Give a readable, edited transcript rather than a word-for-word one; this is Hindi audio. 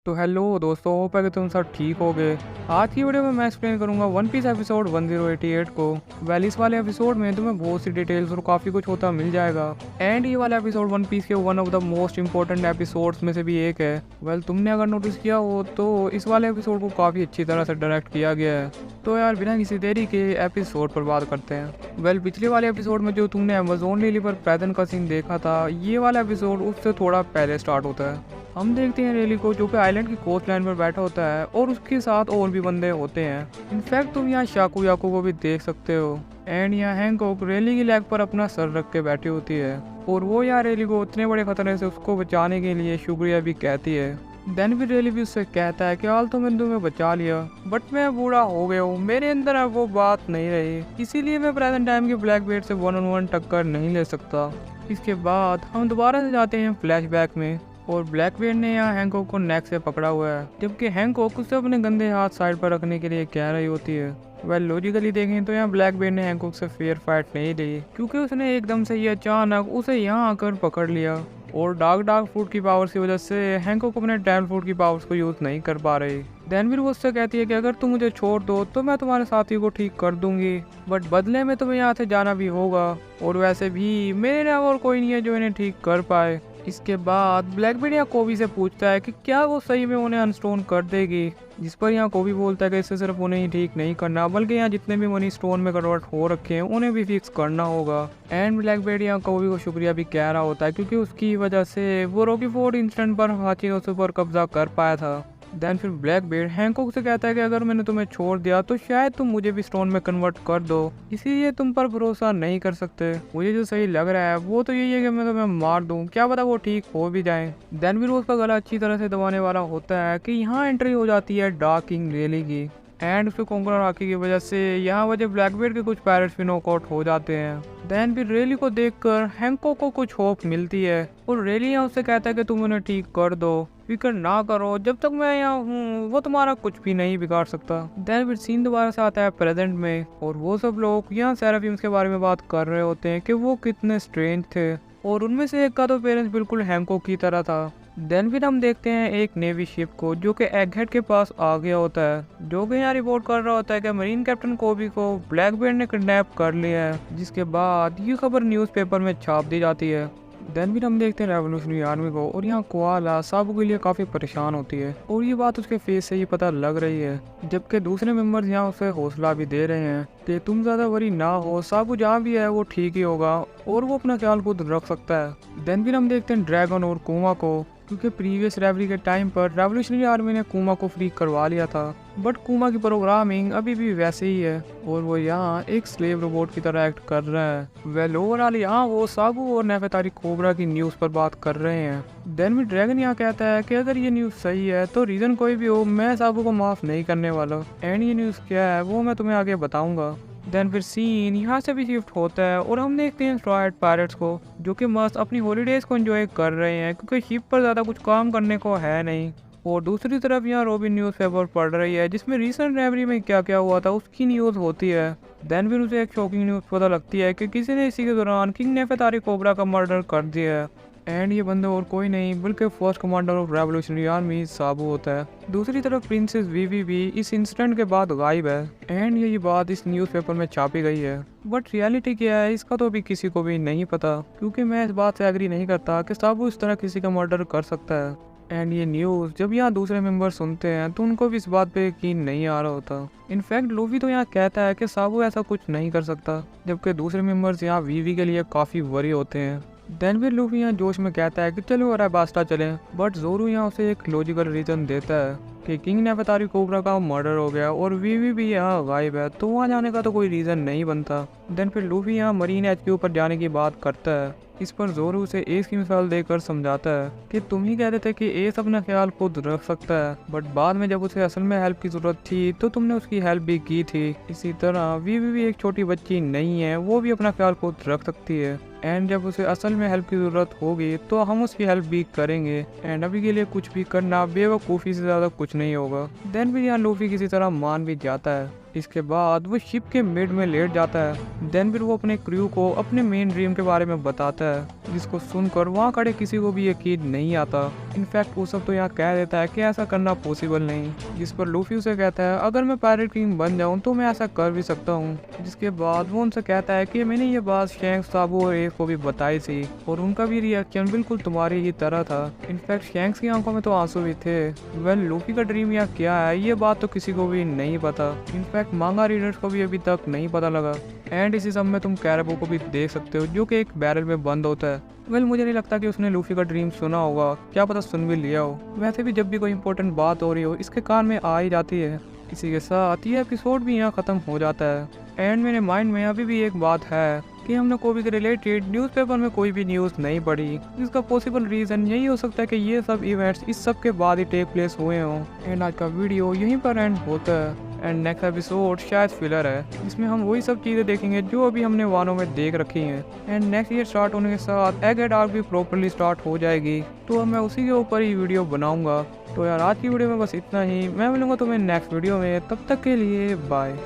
तो हेलो दोस्तों, होप है कि तुम सब ठीक हो गए। आज की वीडियो में मैं एक्सप्लेन करूंगा वन पीस एपिसोड 1088 को। वेल इस वाले एपिसोड में तुम्हें बहुत सी डिटेल्स और काफ़ी कुछ होता मिल जाएगा। एंड ये वाला एपिसोड वन पीस के one of the most important episodes में से भी एक है। वेल तुमने अगर नोटिस किया हो तो इस वाले एपिसोड को काफ़ी अच्छी तरह से डायरेक्ट किया गया है। तो यार बिना किसी देरी के एपिसोड पर बात करते हैं। वेल पिछले वाले एपिसोड में जो तुमने अमेजोन लिली पर पैदल का सीन देखा था, ये वाला एपिसोड उससे थोड़ा पहले स्टार्ट होता है। हम देखते हैं रेली को जो कि आइलैंड की कोस्ट लाइन पर बैठा होता है और उसके साथ और भी बंदे होते हैं। इनफैक्ट तुम यहाँ शाकू याकू को भी देख सकते हो। एंड यहाँ हैंकॉक रेली की लेग पर अपना सर रख के बैठी होती है और वो यहाँ रेली को उतने बड़े खतरे से उसको बचाने के लिए शुक्रिया भी कहती है। देन भी रेली भी उससे कहता है कि हाल तो मैंने तुम्हें बचा लिया, बट मैं बूढ़ा हो गया हूँ, मेरे अंदर अब वो बात नहीं रही, इसीलिए मैं प्रेजेंट टाइम के ब्लैक बेल्ट से 1-on-1 टक्कर नहीं ले सकता। इसके बाद हम दोबारा से जाते हैं फ्लैशबैक में और ब्लैकबेर्ड ने यहाँ हैंकॉक को नेक से पकड़ा हुआ है, जबकि हैंकॉक उससे अपने गंदे हाथ साइड पर रखने के लिए कह रही होती है। वेल लॉजिकली देखें तो यहाँ ब्लैकबेर्ड ने हैंकॉक से फेयर फाइट नहीं ली, क्योंकि उसने एकदम से ये अचानक उसे यहाँ आकर पकड़ लिया और डार्क फूड की पावर्स की वजह से हैंकॉक अपने टैल फूड की पावर्स को यूज नहीं कर पा रही। देनवीर वो उससे कहती है कि अगर तुम मुझे छोड़ दो तो मैं तुम्हारे साथी को ठीक कर दूंगी, बट बदले में तुम्हें यहाँ से जाना भी होगा, और वैसे भी मेरे अलावा और कोई नहीं है जो इन्हें ठीक कर पाए। इसके बाद ब्लैकबेर्ड यहाँ कोबी से पूछता है कि क्या वो सही में उन्हें अनस्टोन कर देगी, जिस पर यहाँ कोबी बोलता है कि इससे सिर्फ उन्हें ही ठीक नहीं करना बल्कि यहाँ जितने भी मनी स्टोन में कन्वर्ट हो रखे हैं उन्हें भी फिक्स करना होगा। एंड ब्लैकबेर्ड यहाँ कोबी को शुक्रिया भी कह रहा होता है क्योंकि उसकी वजह से वो रॉकी फोर्ड इंस्टेंट पर हाचिनोसु पर कब्जा कर पाया था। देन फिर ब्लैकबेर्ड हैंकॉक से कहता है कि अगर मैंने तुम्हें छोड़ दिया तो शायद तुम मुझे भी स्टोन में कन्वर्ट कर दो, इसीलिए तुम पर भरोसा नहीं कर सकते। मुझे जो सही लग रहा है वो तो यही है कि मैं तुम्हें मार दूं, क्या पता वो ठीक हो भी जाए। देन फिर उसका गला अच्छी तरह से दबाने वाला होता है कि यहाँ एंट्री हो जाती है डार्क किंग रेली की। एंड उसके कोंकणा राखी की वजह से यहाँ वजह ब्लैकबेर्ड के कुछ पैरेट्स भी नॉकआउट हो जाते हैं। देन फिर रेली को देखकर हैंकॉक को कुछ होप मिलती है और रेली यहाँ उससे कहता है कि तुम उन्हें ठीक कर दो, फिक्र ना करो, जब तक मैं यहाँ हूँ वो तुम्हारा कुछ भी नहीं बिगाड़ सकता। देन फिर सीन दोबारा से आता है प्रेजेंट में और वो सब लोग यहाँ सेराफिम्स के बारे में बात कर रहे होते हैं कि वो कितने स्ट्रेंज थे और उनमें से एक का तो पेरेंट्स बिल्कुल हैंकॉक की तरह था। देन फिर हम देखते हैं एक नेवी शिप को जो कि एगहेड के पास आ गया होता है, जो कि यहाँ रिपोर्ट कर रहा होता है कि मरीन कैप्टन कोबी को ब्लैकबेर्ड ने किडनैप कर लिया है, जिसके बाद ये खबर न्यूज़पेपर में छाप दी जाती है। देन भी हम देखते हैं रेवोल्यूशनरी आर्मी को और यहाँ कोआला साबू के लिए काफ़ी परेशान होती है और ये बात उसके फेस से ही पता लग रही है, जबकि दूसरे मेंबर्स यहाँ उसे हौसला भी दे रहे हैं कि तुम ज़्यादा वरी ना हो, साबू जहाँ भी है वो ठीक ही होगा और वो अपना ख्याल खुद रख सकता है। देन भी हम देखते हैं ड्रैगन और कुमा को, क्योंकि प्रीवियस रेवरी के टाइम पर रेवोल्यूशनरी आर्मी ने कुमा को फ्री करवा लिया था, बट कुमा की प्रोग्रामिंग अभी भी वैसे ही है और वो यहाँ एक स्लेव रोबोट की तरह एक्ट कर रहा है। वेल ओवरऑल यहाँ वो साबू और नेफेतारी कोबरा की न्यूज़ पर बात कर रहे हैं। देन भी ड्रैगन यहाँ कहता है कि अगर ये न्यूज़ सही है तो रीज़न कोई भी हो, मैं साबू को माफ़ नहीं करने वाला। एंड ये न्यूज़ क्या है वो मैं तुम्हें आगे बताऊंगा। देन फिर सीन यहाँ से भी शिफ्ट होता है और हम देखते हैं स्ट्रॉयड पायरेट्स को जो कि मस्त अपनी हॉलीडेज को एंजॉय कर रहे हैं, क्योंकि शिप पर ज़्यादा कुछ काम करने को है नहीं। और दूसरी तरफ यहाँ रॉबिन न्यूज़पेपर पढ़ रही है जिसमें रिसेंट रेवरी में क्या क्या हुआ था उसकी न्यूज़ होती है। देन फिर उसे एक शॉकिंग न्यूज़ पता लगती है कि किसी ने इसी के दौरान किंग नेफेतारी कोबरा का मर्डर कर दिया है। एंड ये बंदा और कोई नहीं बल्कि first commander of revolutionary army Sabu होता है। दूसरी तरफ प्रिंसेस वीवी भी इस इंसिडेंट के बाद गायब है एंड यही बात इस न्यूज़पेपर में छापी गई है, बट रियलिटी क्या है इसका तो अभी किसी को भी नहीं पता, क्योंकि मैं इस बात से एग्री नहीं करता कि साबू इस तरह किसी का मर्डर कर सकता है। एंड ये न्यूज़ जब यहाँ दूसरे मेंबर सुनते हैं तो उनको भी इस बात पे यकीन नहीं आ रहा होता। इनफैक्ट लूफी तो यहाँ कहता है कि साबू ऐसा कुछ नहीं कर सकता, जबकि दूसरे मेंबर्स यहाँ वीवी के लिए काफ़ी वरी होते हैं। देन फिर लूफी यहाँ जोश में कहता है कि चलो अराबास्टा चलें, बट जोरू यहाँ उसे एक लॉजिकल रीज़न देता है कि किंग नेफेतारी कोबरा का मर्डर हो गया और वीवी भी यहाँ गायब है, तो वहाँ जाने का तो कोई रीज़न नहीं बनता। देन फिर लूफी यहाँ मरीन एचक्यू पर जाने की बात करता है। इस पर जोरू उसे एस की मिसाल देकर समझाता है कि तुम ही कहते थे कि एस अपना ख्याल खुद रख सकता है, बट बाद में जब उसे असल में हेल्प की ज़रूरत थी तो तुमने उसकी हेल्प भी की थी। इसी तरह वीवी भी एक छोटी बच्ची नहीं है, वो भी अपना ख्याल खुद रख सकती है। एंड जब उसे असल में हेल्प की ज़रूरत होगी तो हम उसकी हेल्प भी करेंगे। एंड अभी के लिए कुछ भी करना बेवकूफ़ी से ज़्यादा कुछ नहीं होगा। देन भी यहाँ लूफी किसी तरह मान भी जाता है इसके बाद वो शिप के मिड में लेट जाता है। देन फिर वो अपने क्रू को अपने मेन ड्रीम के बारे में बताता है, जिसको सुनकर वहाँ खड़े किसी को भी यकीन नहीं आता। इनफैक्ट वो सब तो यहाँ कह देता है कि ऐसा करना पॉसिबल नहीं, जिस पर लूफी उसे कहता है अगर मैं पायरेट किंग बन जाऊँ तो मैं ऐसा कर भी सकता हूँ। जिसके बाद वो उनसे कहता है कि मैंने ये बात शैंक्स, साबू और एफ को भी बताई थी और उनका भी रिएक्शन बिल्कुल तुम्हारी ही तरह था। इनफैक्ट शैंक्स की आंखों में तो आंसू भी थे। वेल लूफी का ड्रीम यहाँ क्या है ये बात तो किसी को भी नहीं पता। इनफैक्ट मांगा रीडर्स को भी अभी तक नहीं पता लगा। एंड इसी सब में तुम कैरेबो को भी देख सकते हो जो कि एक बैरल में बंद होता है। वेल मुझे नहीं लगता कि उसने लूफी का ड्रीम सुना होगा, क्या पता सुन भी लिया हो। वैसे भी जब भी कोई इंपॉर्टेंट बात हो रही हो इसके कान में आ ही जाती है। इसी के साथ ये एपिसोड भी यहाँ खत्म हो जाता है। एंड मेरे माइंड में अभी भी एक बात है कि हमने कोबी के रिलेटेड न्यूज़पेपर में कोई भी न्यूज़ नहीं पढ़ी। इसका पॉसिबल रीज़न यही हो सकता है कि ये सब इवेंट्स इस सब के बाद ही टेक प्लेस हुए हों। एंड आज का वीडियो यहीं पर एंड होता है। एंड नेक्स्ट एपिसोड शायद फिलर है, जिसमें हम वही सब चीज़ें देखेंगे जो अभी हमने वानों में देख रखी हैं। एंड नेक्स्ट ईयर स्टार्ट होने के साथ एग एड आर्क भी प्रॉपरली स्टार्ट हो जाएगी, तो मैं उसी के ऊपर ही वीडियो बनाऊंगा। तो यार आज की वीडियो में बस इतना ही। मैं मिलूंगा तुम्हें नेक्स्ट वीडियो में, तब तक के लिए बाय।